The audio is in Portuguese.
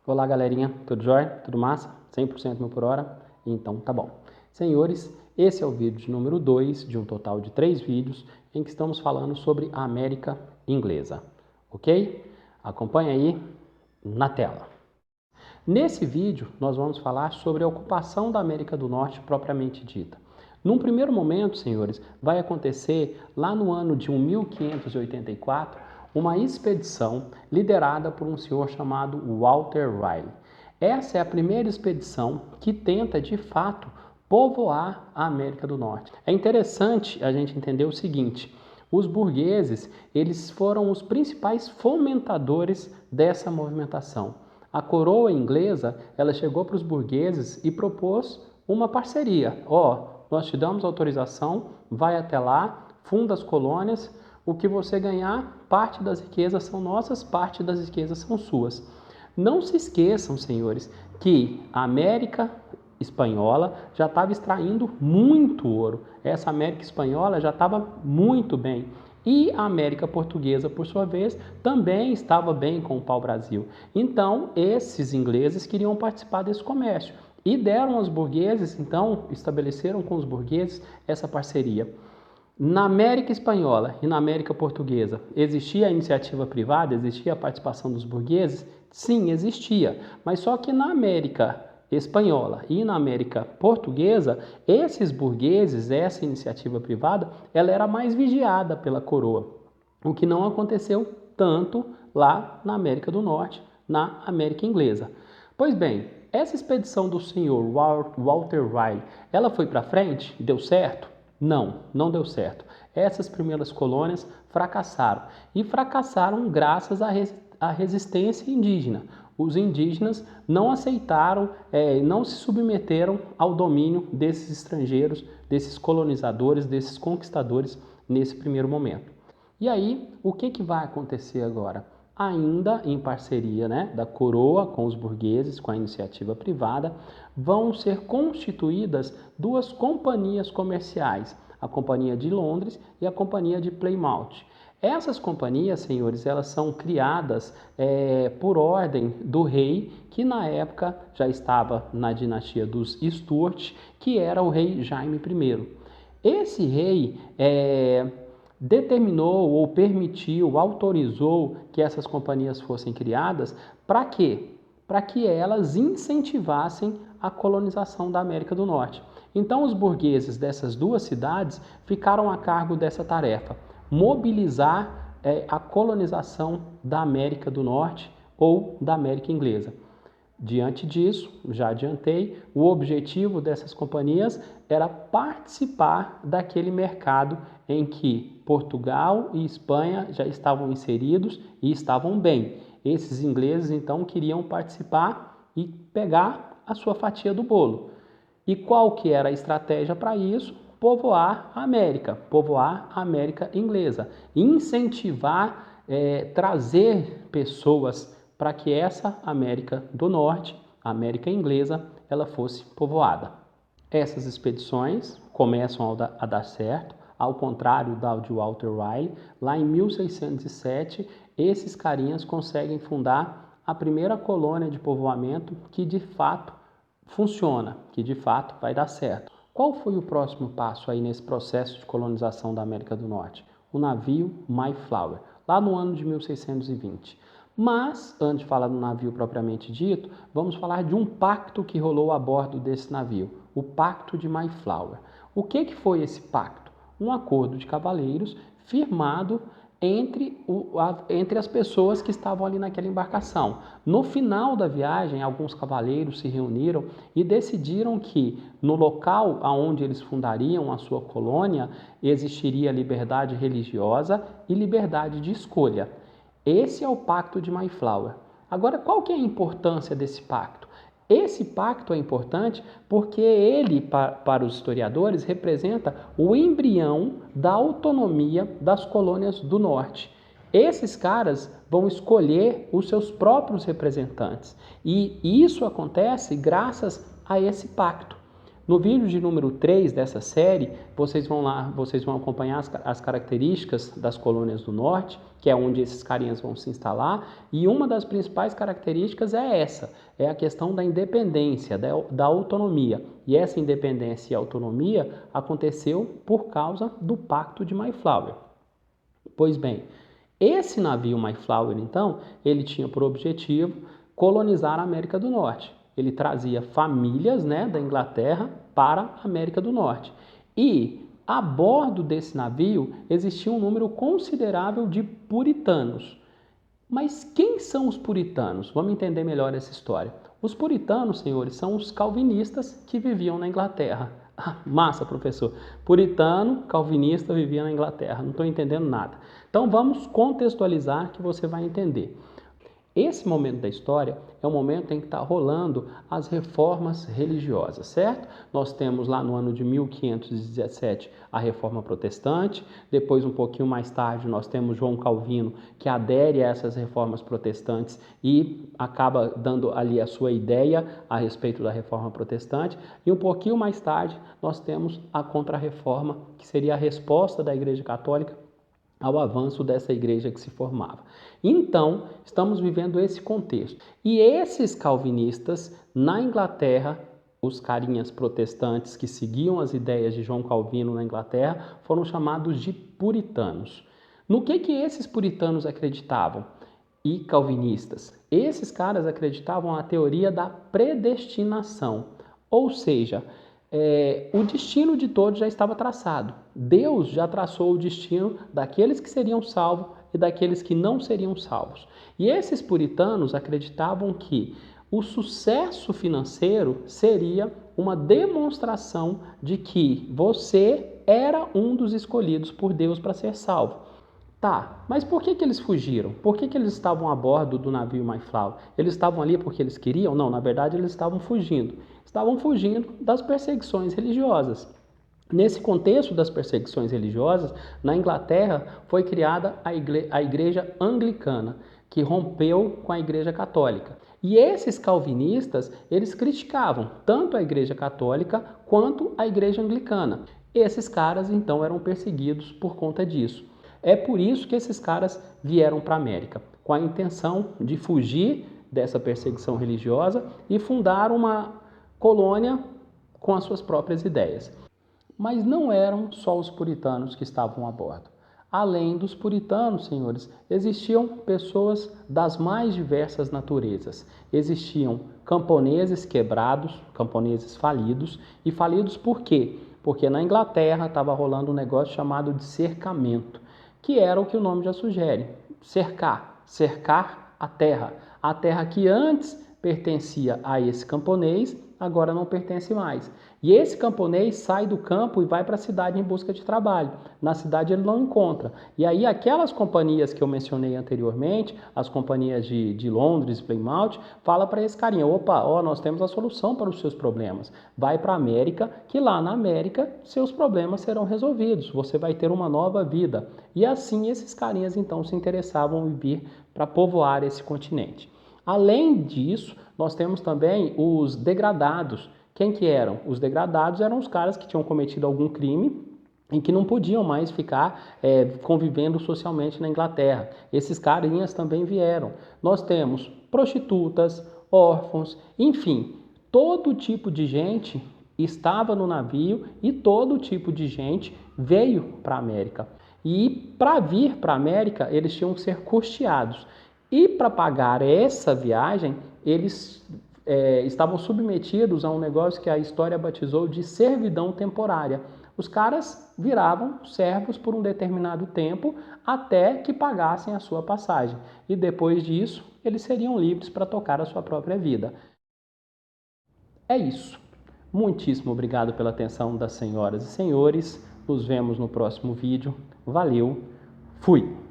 Olá, galerinha, tudo jóia? Tudo massa? 100% mil por hora? Então tá bom. Senhores, esse é o vídeo número 2 de um total de 3 vídeos em que estamos falando sobre a América Inglesa, ok? Acompanha aí na tela. Nesse vídeo, nós vamos falar sobre a ocupação da América do Norte propriamente dita. Num primeiro momento, senhores, vai acontecer lá no ano de 1584 uma expedição liderada por um senhor chamado Walter Raleigh. Essa é a primeira expedição que tenta, de fato, povoar a América do Norte. É interessante a gente entender o seguinte: os burgueses, eles foram os principais fomentadores dessa movimentação. A coroa inglesa, ela chegou para os burgueses e propôs uma parceria. Nós te damos autorização, vai até lá, funda as colônias, o que você ganhar, parte das riquezas são nossas, parte das riquezas são suas. Não se esqueçam, senhores, que a América espanhola já estava extraindo muito ouro. Essa América espanhola já estava muito bem. E a América portuguesa, por sua vez, também estava bem com o pau-brasil. Então, esses ingleses queriam participar desse comércio. E deram aos burgueses, então, estabeleceram com os burgueses essa parceria. Na América espanhola e na América portuguesa, existia a iniciativa privada, existia a participação dos burgueses? Sim, existia. Mas só que na América espanhola e na América portuguesa, esses burgueses, essa iniciativa privada, ela era mais vigiada pela coroa. O que não aconteceu tanto lá na América do Norte, na América inglesa. Pois bem, essa expedição do senhor Walter Raleigh, ela foi para frente? Deu certo? Não deu certo. Essas primeiras colônias fracassaram. E fracassaram graças à resistência indígena. Os indígenas não aceitaram, não se submeteram ao domínio desses estrangeiros, desses colonizadores, desses conquistadores nesse primeiro momento. E aí, o que vai acontecer agora? Ainda em parceria, da coroa com os burgueses, com a iniciativa privada, vão ser constituídas duas companhias comerciais, a Companhia de Londres e a Companhia de Plymouth. Essas companhias, senhores, elas são criadas por ordem do rei, que na época já estava na dinastia dos Stuart, que era o rei Jaime I. Esse rei determinou ou permitiu, autorizou que essas companhias fossem criadas. Para quê? Para que elas incentivassem a colonização da América do Norte. Então, os burgueses dessas duas cidades ficaram a cargo dessa tarefa: mobilizar a colonização da América do Norte ou da América inglesa. Diante disso, já adiantei, o objetivo dessas companhias era participar daquele mercado em que Portugal e Espanha já estavam inseridos e estavam bem. Esses ingleses, então, queriam participar e pegar a sua fatia do bolo. E qual que era a estratégia para isso? Povoar a América inglesa, incentivar, trazer pessoas para que essa América do Norte, a América inglesa, ela fosse povoada. Essas expedições começam a dar certo, ao contrário da de Walter Raleigh. Lá em 1607, esses carinhas conseguem fundar a primeira colônia de povoamento que de fato funciona, que de fato vai dar certo. Qual foi o próximo passo aí nesse processo de colonização da América do Norte? O navio Mayflower, lá no ano de 1620. Mas, antes de falar do navio propriamente dito, vamos falar de um pacto que rolou a bordo desse navio, o Pacto de Mayflower. O que foi esse pacto? Um acordo de cavaleiros firmado entre as pessoas que estavam ali naquela embarcação. No final da viagem, alguns cavaleiros se reuniram e decidiram que no local onde eles fundariam a sua colônia existiria liberdade religiosa e liberdade de escolha. Esse é o Pacto de Mayflower. Agora, qual que é a importância desse pacto? Esse pacto é importante porque ele, para os historiadores, representa o embrião da autonomia das colônias do norte. Esses caras vão escolher os seus próprios representantes. E isso acontece graças a esse pacto. No vídeo de número 3 dessa série, vocês vão acompanhar as características das colônias do norte, que é onde esses carinhas vão se instalar, e uma das principais características é essa, é a questão da independência, da autonomia. E essa independência e autonomia aconteceu por causa do Pacto de Mayflower. Pois bem, esse navio Mayflower, então, ele tinha por objetivo colonizar a América do Norte. Ele trazia famílias, né, da Inglaterra para a América do Norte. E a bordo desse navio existia um número considerável de puritanos. Mas quem são os puritanos? Vamos entender melhor essa história. Os puritanos, senhores, são os calvinistas que viviam na Inglaterra. Massa, professor. Puritano, calvinista, vivia na Inglaterra. Não estou entendendo nada. Então vamos contextualizar que você vai entender. Esse momento da história é o momento em que está rolando as reformas religiosas, certo? Nós temos lá no ano de 1517 a reforma protestante, depois um pouquinho mais tarde nós temos João Calvino que adere a essas reformas protestantes e acaba dando ali a sua ideia a respeito da reforma protestante, e um pouquinho mais tarde nós temos a Contra-Reforma, que seria a resposta da Igreja Católica ao avanço dessa igreja que se formava. Então, estamos vivendo esse contexto. E esses calvinistas, na Inglaterra, os carinhas protestantes que seguiam as ideias de João Calvino na Inglaterra, foram chamados de puritanos. No que esses puritanos acreditavam? E calvinistas? Esses caras acreditavam na teoria da predestinação, ou seja, o destino de todos já estava traçado. Deus já traçou o destino daqueles que seriam salvos e daqueles que não seriam salvos. E esses puritanos acreditavam que o sucesso financeiro seria uma demonstração de que você era um dos escolhidos por Deus para ser salvo. Tá, mas por que eles fugiram? Por que eles estavam a bordo do navio Mayflower? Eles estavam ali porque eles queriam? Não, na verdade eles estavam fugindo. Estavam fugindo das perseguições religiosas. Nesse contexto das perseguições religiosas, na Inglaterra foi criada a Igreja Anglicana, que rompeu com a Igreja Católica. E esses calvinistas, eles criticavam tanto a Igreja Católica quanto a Igreja Anglicana. Esses caras, então, eram perseguidos por conta disso. É por isso que esses caras vieram para a América, com a intenção de fugir dessa perseguição religiosa e fundar uma colônia com as suas próprias ideias. Mas não eram só os puritanos que estavam a bordo. Além dos puritanos, senhores, existiam pessoas das mais diversas naturezas. Existiam camponeses quebrados, camponeses falidos. E falidos por quê? Porque na Inglaterra estava rolando um negócio chamado de cercamento, que era o que o nome já sugere, cercar a terra que antes pertencia a esse camponês, agora não pertence mais. E esse camponês sai do campo e vai para a cidade em busca de trabalho. Na cidade ele não encontra. E aí aquelas companhias que eu mencionei anteriormente, as companhias de Londres, Plymouth, fala para esse carinha, opa, nós temos a solução para os seus problemas. Vai para a América, que lá na América seus problemas serão resolvidos. Você vai ter uma nova vida. E assim esses carinhas então se interessavam em vir para povoar esse continente. Além disso, nós temos também os degradados. Quem que eram? Os degradados eram os caras que tinham cometido algum crime em que não podiam mais ficar convivendo socialmente na Inglaterra. Esses carinhas também vieram. Nós temos prostitutas, órfãos, enfim, todo tipo de gente estava no navio e todo tipo de gente veio para a América. E para vir para a América, eles tinham que ser custeados. E para pagar essa viagem, eles estavam submetidos a um negócio que a história batizou de servidão temporária. Os caras viravam servos por um determinado tempo até que pagassem a sua passagem. E depois disso, eles seriam livres para tocar a sua própria vida. É isso. Muitíssimo obrigado pela atenção das senhoras e senhores. Nos vemos no próximo vídeo. Valeu. Fui!